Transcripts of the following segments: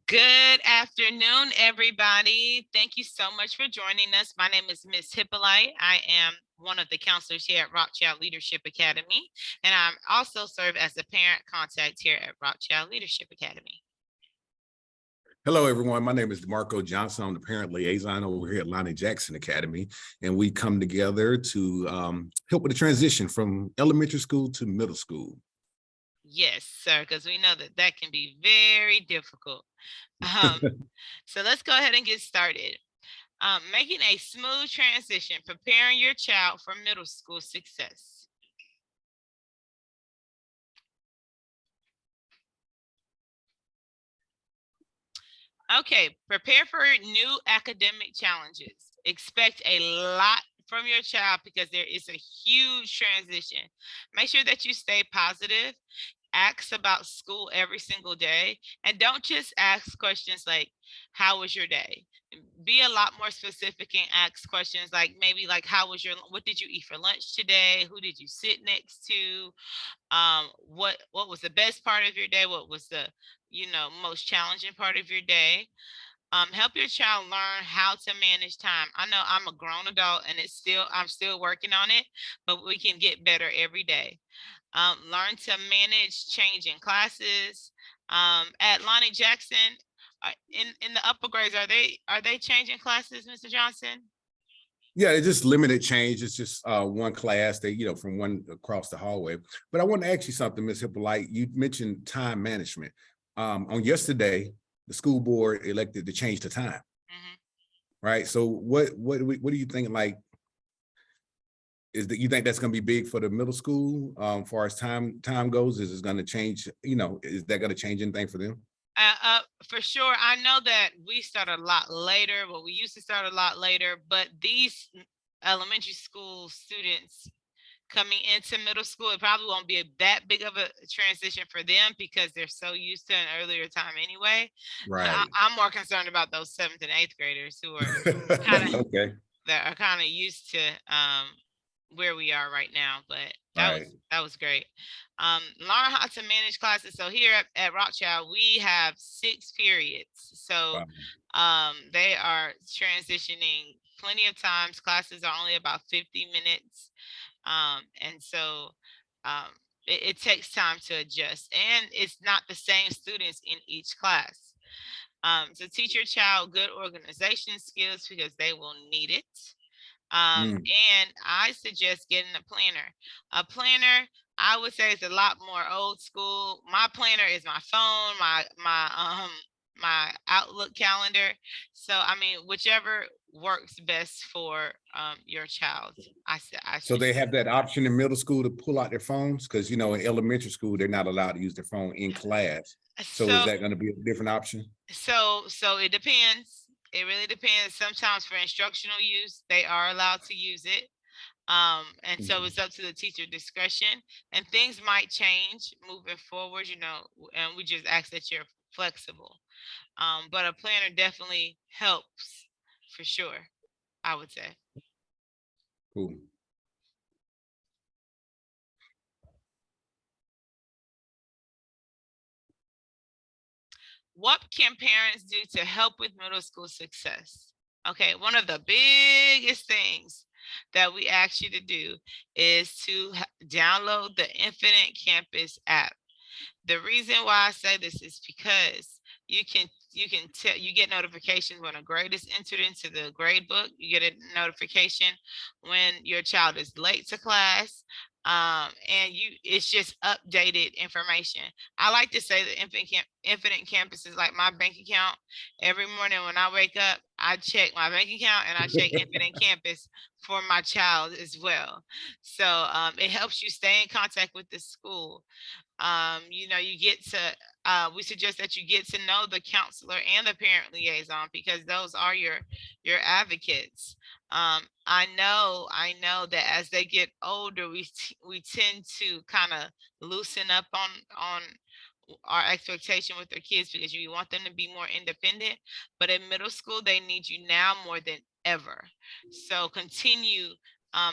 Good afternoon, everybody. Thank you so much for joining us. My name is Miss Hippolyte. I am one of the counselors here at Rothschild Leadership Academy, and I also serve as the parent contact here at Rothschild Leadership Academy. Hello, everyone. My name is DeMarco Johnson. I'm the parent liaison over here at Lja Jackson Academy, and we come together to help with the transition from elementary school to middle school. Yes, sir, because we know that that can be very difficult. So let's go ahead and get started. Making a smooth transition, preparing your child for middle school success. Okay, prepare for new academic challenges. Expect a lot from your child because there is a huge transition. Make sure that you stay positive. Ask about school every single day, and don't just ask questions like, how was your day? Be a lot more specific and ask questions like, maybe like, what did you eat for lunch today? Who did you sit next to? What was the best part of your day? What was the most challenging part of your day? Help your child learn how to manage time. I know I'm a grown adult and I'm still working on it, but we can get better every day. Learn to manage changing classes. At Lja Jackson, in the upper grades, are they changing classes, Mr. Johnson? Yeah, it's just limited change. It's just one class, from one across the hallway. But I want to ask you something, Ms. Hippolyte. You mentioned time management. On yesterday, the school board elected to change the time. Right. So what do you think, like, is that you think that's going to be big for the middle school far as time goes? Is it going to change, is that going to change anything for them? For sure. I know that we start a lot later, but we used to start a lot later, but these elementary school students coming into middle school, it probably won't be that big of a transition for them because they're so used to an earlier time anyway. Right. I'm more concerned about those 7th and 8th graders who are kind of okay. that are kind of used to where we are right now. But Right. that was great. Learn how to manage classes. So here at Rothschild, we have 6 periods. So they are transitioning plenty of times. Classes are only about 50 minutes. And so it takes time to adjust, and it's not the same students in each class. So teach your child good organization skills because they will need it. And I suggest getting a planner. A planner, I would say, is a lot more old school. My planner is my phone, my Outlook calendar. So I mean, whichever works best for your child. So they have that option in middle school to pull out their phones, because in elementary school they're not allowed to use their phone in class. So is that going to be a different option? So it depends. It really depends. Sometimes for instructional use, they are allowed to use it. And so it's up to the teacher discretion, and things might change moving forward, and we just ask that you're flexible. But a planner definitely helps for sure, I would say. Cool. What can parents do to help with middle school success? Okay, one of the biggest things that we ask you to do is to download the Infinite Campus app. The reason why I say this is because you get notifications when a grade is entered into the grade book. You get a notification when your child is late to class. And it's just updated information. I like to say that Infinite Campus is like my bank account. Every morning when I wake up, I check my bank account and I check Infinite Campus for my child as well. So it helps you stay in contact with the school. You get to we suggest that you get to know the counselor and the parent liaison because those are your advocates. I know that as they get older, we tend to kind of loosen up on our expectation with their kids because you want them to be more independent. But in middle school, they need you now more than ever. So continue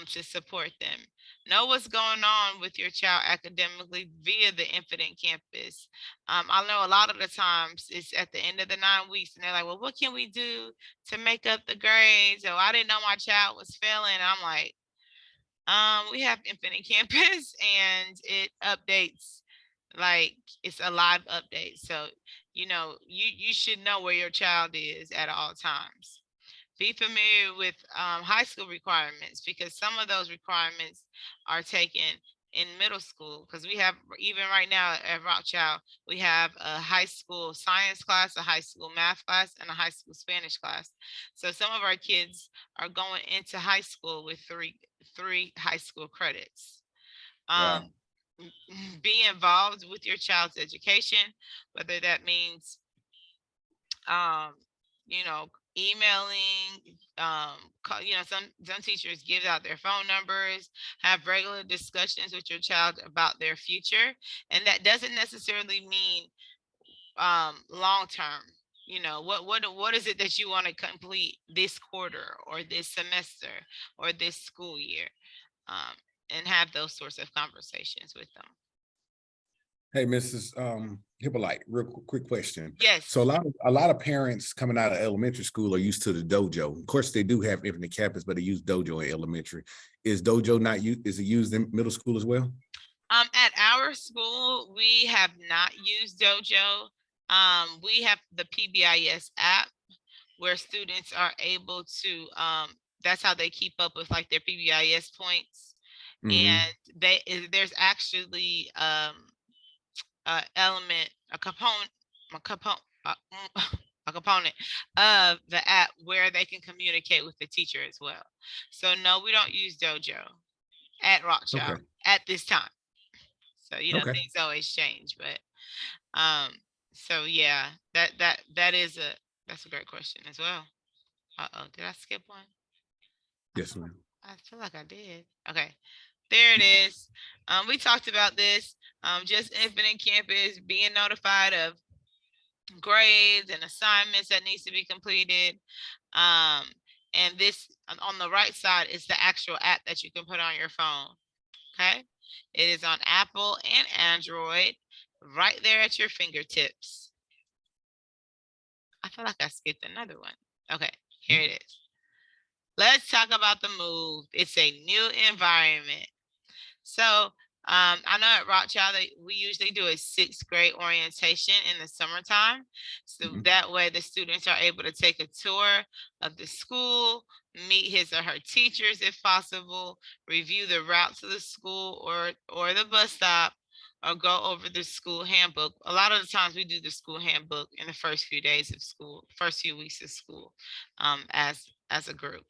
to support them. Know what's going on with your child academically via the Infinite Campus. I know a lot of the times it's at the end of the 9 weeks and they're like, well, what can we do to make up the grades? Oh, I didn't know my child was failing. And I'm like, we have Infinite Campus and it updates, like it's a live update. So, you should know where your child is at all times. Be familiar with high school requirements, because some of those requirements are taken in middle school, because we have, even right now at Rothschild, we have a high school science class, a high school math class, and a high school Spanish class. So some of our kids are going into high school with three high school credits. Wow. Be involved with your child's education, whether that means you know, emailing, some teachers give out their phone numbers, have regular discussions with your child about their future. And that doesn't necessarily mean long term. What is it that you want to complete this quarter or this semester or this school year? And have those sorts of conversations with them. Hey, Mrs. Hippolyte, real quick question. Yes. So a lot of parents coming out of elementary school are used to the dojo. Of course, they do have Infinite Campus, but they use dojo in elementary. Is dojo not used? Is it used in middle school as well? At our school, we have not used dojo. We have the PBIS app where students are able to, that's how they keep up with like their PBIS points. And there's actually element, a component a component of the app where they can communicate with the teacher as well. So no, we don't use dojo at Rothschild at this time. So things always change, but so yeah, that's a great question as well. Did I skip one? Yes, ma'am. I feel like I did. Okay, there it is. We talked about this. Just Infinite Campus, being notified of grades and assignments that needs to be completed. And this on the right side is the actual app that you can put on your phone. Okay, it is on Apple and Android, right there at your fingertips. I feel like I skipped another one. Okay, here it is. Let's talk about the move. It's a new environment. So I know at Rothschild, we usually do a 6th grade orientation in the summertime. So that way the students are able to take a tour of the school, meet his or her teachers if possible, review the route to the school or the bus stop, or go over the school handbook. A lot of the times we do the school handbook in the first few days of school, first few weeks of school, as a group.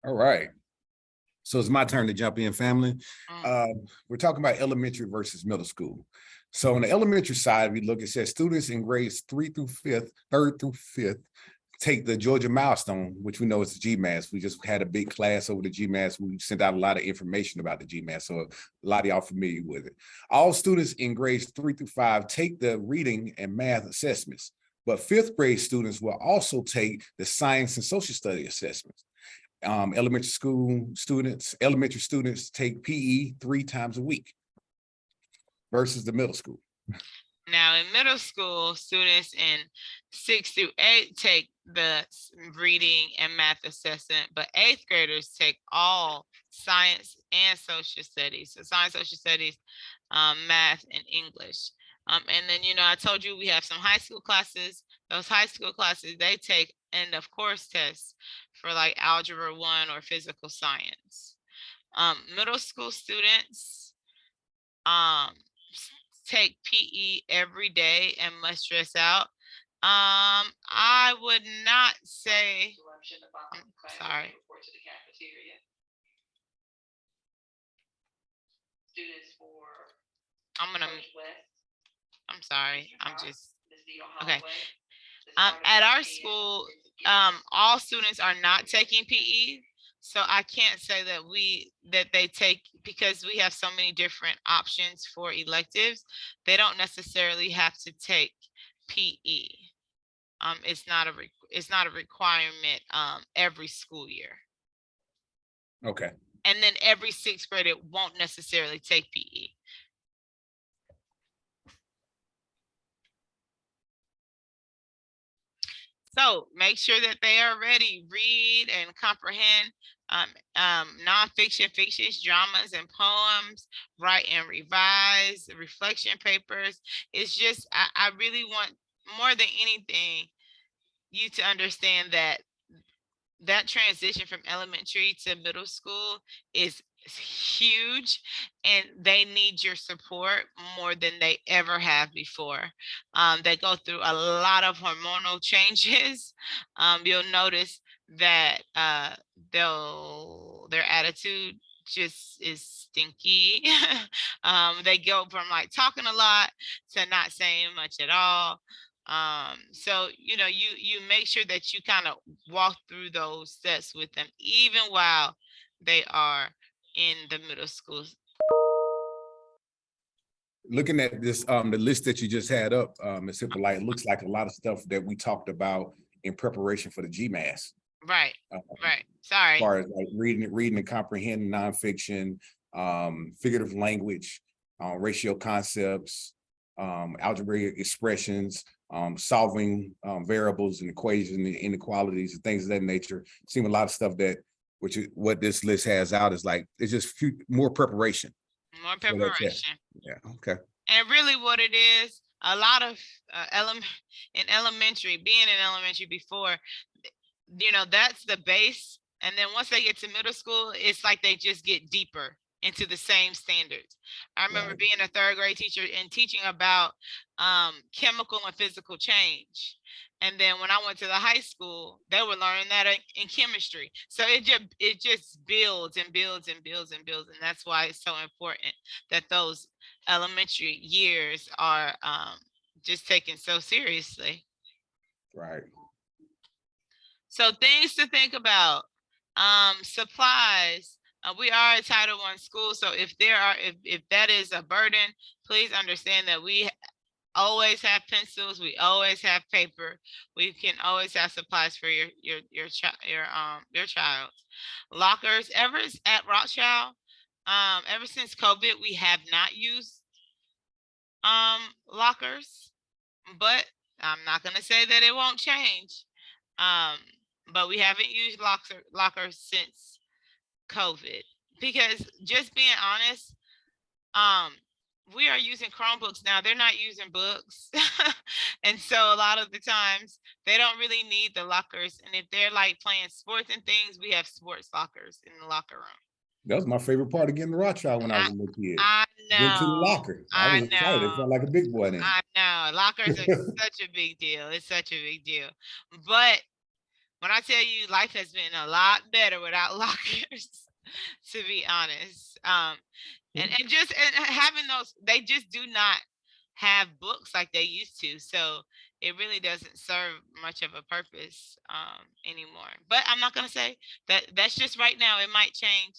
All right. So it's my turn to jump in, family. We're talking about elementary versus middle school. So on the elementary side, we look, it says students in grades 3 through 5th, 3rd through 5th, take the Georgia milestone, which we know is the GMAS. We just had a big class over the GMAS. We sent out a lot of information about the GMAS, so a lot of y'all familiar with it. All students in grades 3 through 5 take the reading and math assessments, but 5th grade students will also take the science and social study assessments. Elementary students take PE 3 times a week versus the middle school. Now in middle school, students in 6 through 8 take the reading and math assessment, but 8th graders take all science and social studies. So science, social studies, math, and English. And then, I told you we have some high school classes. Those high school classes, they take end of course tests for like algebra 1 or physical science. Middle school students take PE every day and must dress out. I would not say, sorry. I'm sorry. Okay. At our school, all students are not taking PE. So I can't say that they take, because we have so many different options for electives, they don't necessarily have to take PE. It's not a requirement every school year. Okay. And then every sixth grader won't necessarily take PE. So make sure that they are ready, read and comprehend nonfiction, fictions, dramas, and poems, write and revise, reflection papers. It's just, I really want, more than anything, you to understand that transition from elementary to middle school is huge, and they need your support more than they ever have before. They go through a lot of hormonal changes. You'll notice that their attitude just is stinky. They go from like talking a lot to not saying much at all. So you make sure that you kind of walk through those steps with them even while they are in the middle school. Looking at this, the list that you just had up, Ms. Hippolyte, looks like a lot of stuff that we talked about in preparation for the GMAS. Right. Right. Sorry. As far as like reading and comprehending nonfiction, figurative language, ratio concepts, algebraic expressions, solving variables and equations and inequalities and things of that nature. Seeing a lot of stuff that, what this list has out is like, it's just more preparation. More preparation. Yeah. Okay. And really what it is, a lot of in elementary, being in elementary before, that's the base. And then once they get to middle school, it's like they just get deeper into the same standards. I remember being a third grade teacher and teaching about chemical and physical change. And then when I went to the high school, they were learning that in chemistry. So it just builds and builds and builds and builds. And that's why it's so important that those elementary years are just taken so seriously. Right. So things to think about. Supplies. We are a Title I school, so if that is a burden, please understand that we always have pencils, we always have paper, we can always have supplies for your child. Lockers. Ever at Rothschild, ever since COVID, we have not used lockers, but I'm not going to say that it won't change. But we haven't used lockers since COVID, because just being honest, we are using Chromebooks now. They're not using books. And so a lot of the times they don't really need the lockers. And if they're like playing sports and things, we have sports lockers in the locker room. That was my favorite part of getting the Rothschild when I was a little kid. I know. Get to the locker. I was excited. It felt like a big boy then. I know. Lockers are such a big deal. It's such a big deal. But when I tell you, life has been a lot better without lockers, to be honest. And having those, they just do not have books like they used to. So it really doesn't serve much of a purpose anymore. But I'm not going to say that that's just right now. It might change.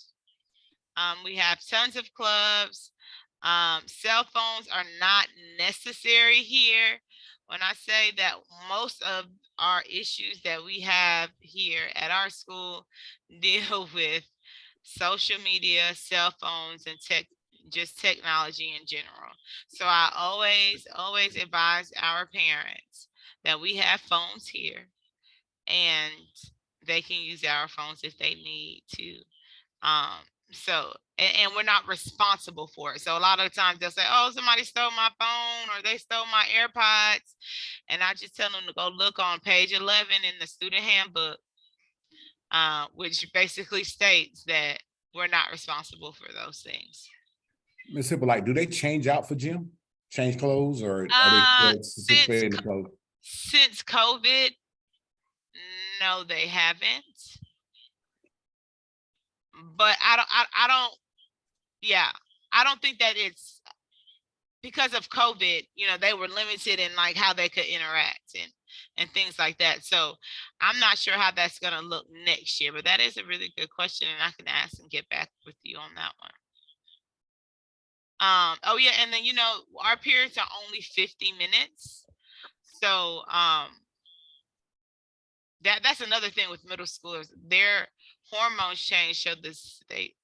We have tons of clubs. Cell phones are not necessary here. When I say that most of our issues that we have here at our school deal with social media, cell phones, and just technology in general. So I always advise our parents that we have phones here and they can use our phones if they need to. So, and we're not responsible for it. So a lot of times they'll say, oh, somebody stole my phone or they stole my AirPods. And I just tell them to go look on page 11 in the student handbook, which basically states that we're not responsible for those things. Ms. Hippolyte, do they change out for gym? Change clothes, or are they still participating in the clothes? Since COVID, no, they haven't. But I don't think that it's because of COVID, they were limited in like how they could interact and things like that. So I'm not sure how that's going to look next year, but that is a really good question. And I can ask and get back with you on that one. Oh yeah. And then, our periods are only 50 minutes. So, That's another thing with middle schoolers. Their hormones change, so they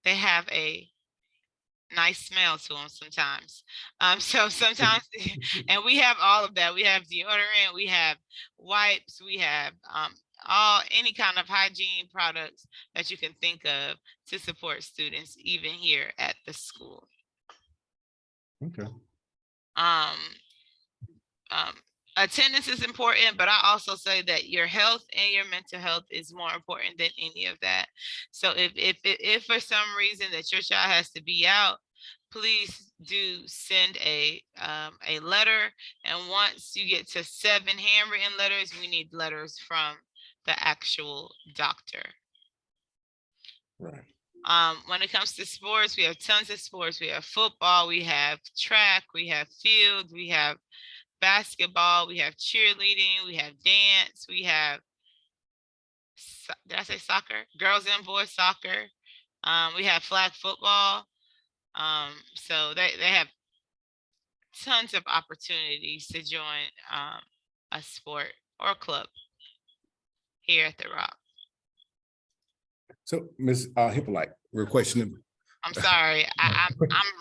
have a nice smell to them sometimes. So sometimes, and we have all of that. We have deodorant, we have wipes, we have all any kind of hygiene products that you can think of to support students, even here at the school. Okay. Um, um, attendance is important, but I also say that your health and your mental health is more important than any of that. So if for some reason that your child has to be out, please do send a letter. And once you get to 7 handwritten letters, we need letters from the actual doctor. Right. When it comes to sports, we have tons of sports. We have football, we have track, we have field, we have basketball, we have cheerleading, we have dance, we have, did I say soccer? Girls and boys soccer. We have flag football. So they have tons of opportunities to join a sport or club here at the Rock. So, Ms. Hippolyte, we're questioning. I'm sorry, I'm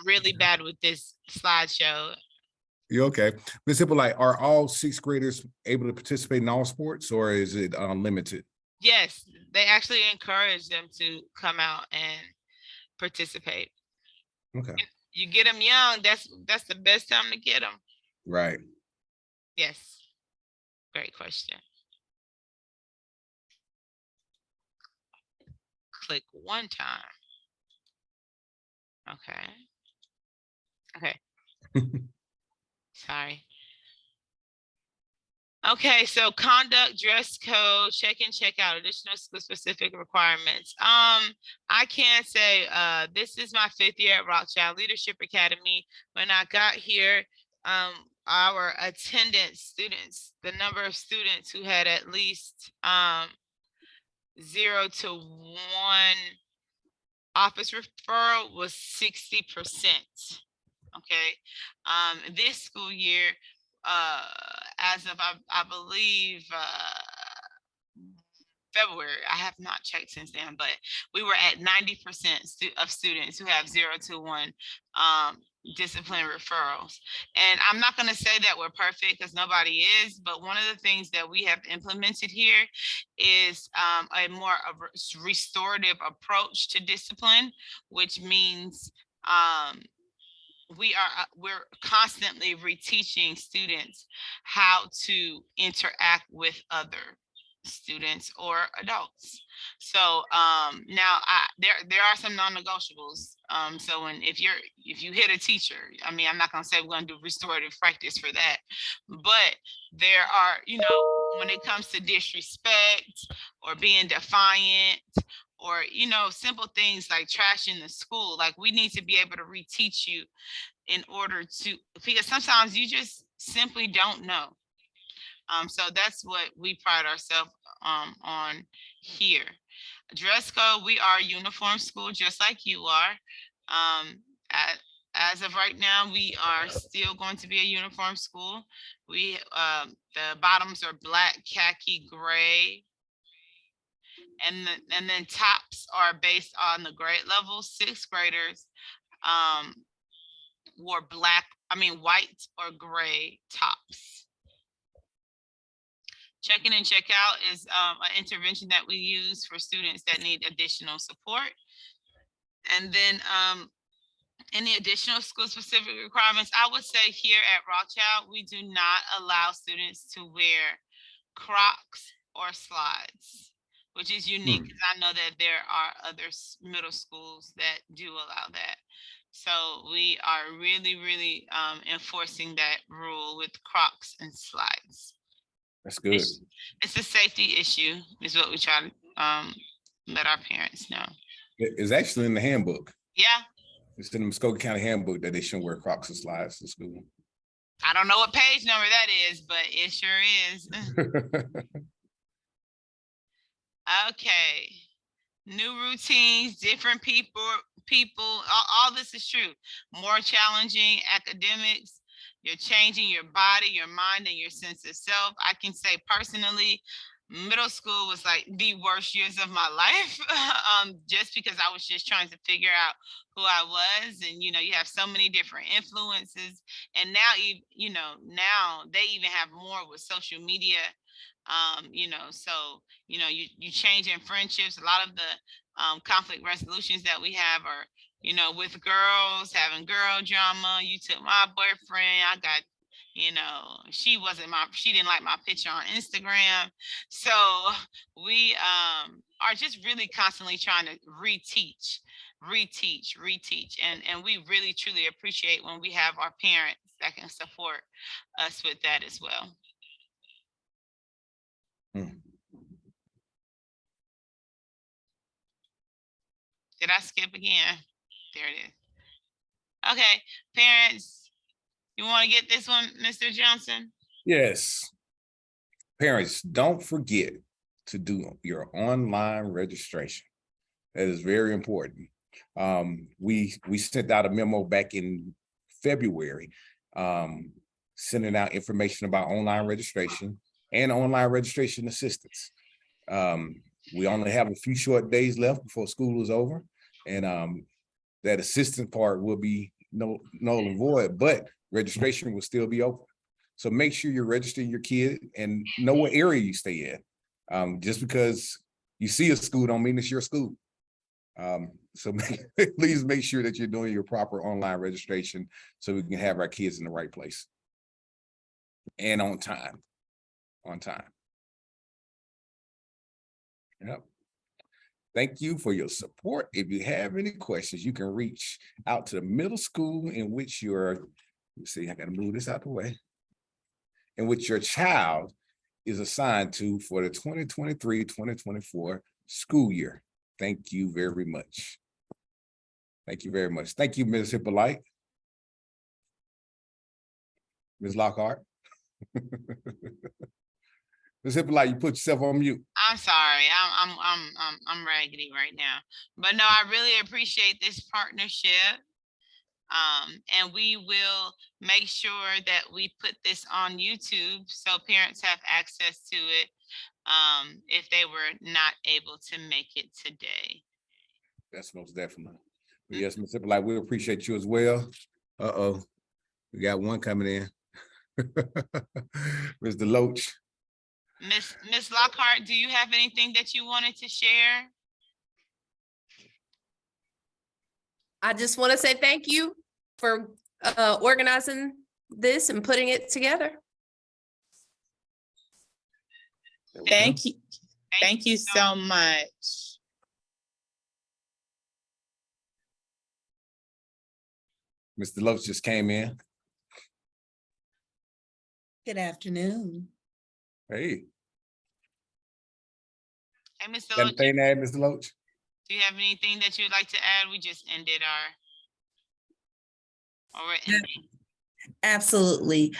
really bad with this slideshow. You okay? Ms. Hippolyte, are all 6th graders able to participate in all sports, or is it limited? Yes, they actually encourage them to come out and participate. Okay. You get them young, that's the best time to get them. Right. Yes. Great question. Click one time. Okay. Okay. Sorry. Okay, so conduct, dress code, check in, check out, additional specific requirements. I can say this is my 5th year at Rothschild Leadership Academy. When I got here, our attendance students, the number of students who had at least 0 to 1 office referral was 60%. Okay. This school year, as of I believe February, I have not checked since then, but we were at 90% of students who have 0 to 1 discipline referrals. And I'm not going to say that we're perfect, because nobody is, but one of the things that we have implemented here is a more restorative approach to discipline, which means we're constantly reteaching students how to interact with other students or adults. So now there are some non-negotiables. So if you hit a teacher, I mean, I'm not going to say we're going to do restorative practice for that, but there are, when it comes to disrespect or being defiant, or simple things like trashing the school, like we need to be able to reteach you in order to, because sometimes you just simply don't know. So that's what we pride ourselves on here. Dress code, we are a uniform school, just like you are. As of right now, we are still going to be a uniform school. We the bottoms are black, khaki, gray, and then tops are based on the grade level. 6th graders wore white or gray tops. Check-in and check-out is an intervention that we use for students that need additional support. And then any additional school-specific requirements, I would say here at Rothschild, we do not allow students to wear Crocs or slides, which is unique, because I know that there are other middle schools that do allow that. So we are really, really enforcing that rule with Crocs and slides. That's good. It's a safety issue, is what we try to let our parents know. It's actually in the handbook. Yeah. It's in the Muskogee County handbook that they shouldn't wear Crocs and slides to school. I don't know what page number that is, but it sure is. Okay. New routines, different people, all this is true. More challenging academics. You're changing your body, your mind, and your sense of self. I can say personally, middle school was like the worst years of my life, just because I was just trying to figure out who I was. And, you have so many different influences. And now, now they even have more with social media. So, you change in friendships. A lot of the conflict resolutions that we have are, with girls, having girl drama. You took my boyfriend. I got, she didn't like my picture on Instagram. So we are just really constantly trying to reteach. And we really truly appreciate when we have our parents that can support us with that as well. Did I skip again? There it is. Okay, parents, you want to get this one, Mr. Johnson? Yes. Parents, don't forget to do your online registration. That is very important. We sent out a memo back in February, sending out information about online registration and online registration assistance. We only have a few short days left before school is over, and that assistance part will be null and void, but registration will still be open. So make sure you're registering your kid and know what area you stay in. Just because you see a school don't mean it's your school. So please make sure that you're doing your proper online registration so we can have our kids in the right place and on time. Yep. Thank you for your support. If you have any questions, you can reach out to the middle school in which you're, let's see, I gotta move this out the way, in which your child is assigned to for the 2023-2024 school year. Thank you very much. Thank you very much. Thank you, Ms. Hippolyte. Ms. Lockhart. Ms. Hippolyte, you put yourself on mute. I'm sorry. I'm raggedy right now. But no, I really appreciate this partnership. And we will make sure that we put this on YouTube so parents have access to it if they were not able to make it today. That's most definitely. But yes, Ms. Hippolyte, we appreciate you as well. Uh-oh, we got one coming in. Mr. Loach. Miss Lockhart, do you have anything that you wanted to share? I just want to say thank you for organizing this and putting it together. Thank you. Thank you so much. Mr. Loach just came in. Good afternoon. Hey. Hey, Mr. Got Loach, anything to add, Mr. Loach? do you have anything that you'd like to add? We just ended we're ending. Absolutely.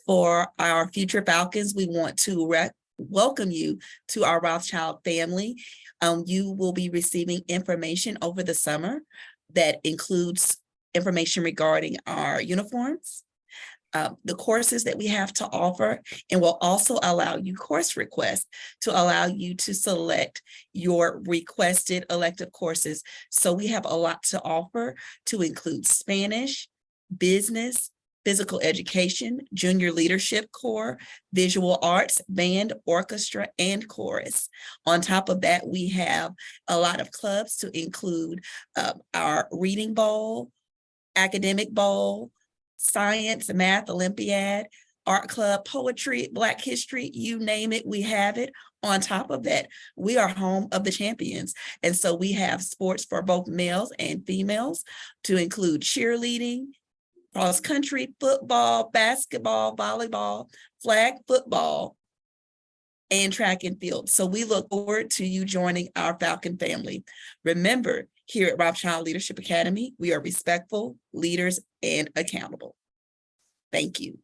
For our future Falcons, we want to welcome you to our Rothschild family. You will be receiving information over the summer that includes information regarding our uniforms, the courses that we have to offer, and will also allow you course requests to allow you to select your requested elective courses. So we have a lot to offer to include Spanish, business, physical education, junior leadership corps, visual arts, band, orchestra, and chorus. On top of that, we have a lot of clubs to include our reading bowl, academic bowl, science, math, Olympiad, art club, poetry, Black history, you name it, we have it. On top of that, we are home of the champions. And so we have sports for both males and females to include cheerleading, cross country, football, basketball, volleyball, flag football, and track and field. So we look forward to you joining our Falcon family. Remember, here at Rothschild Leadership Academy, we are respectful, leaders, and accountable. Thank you.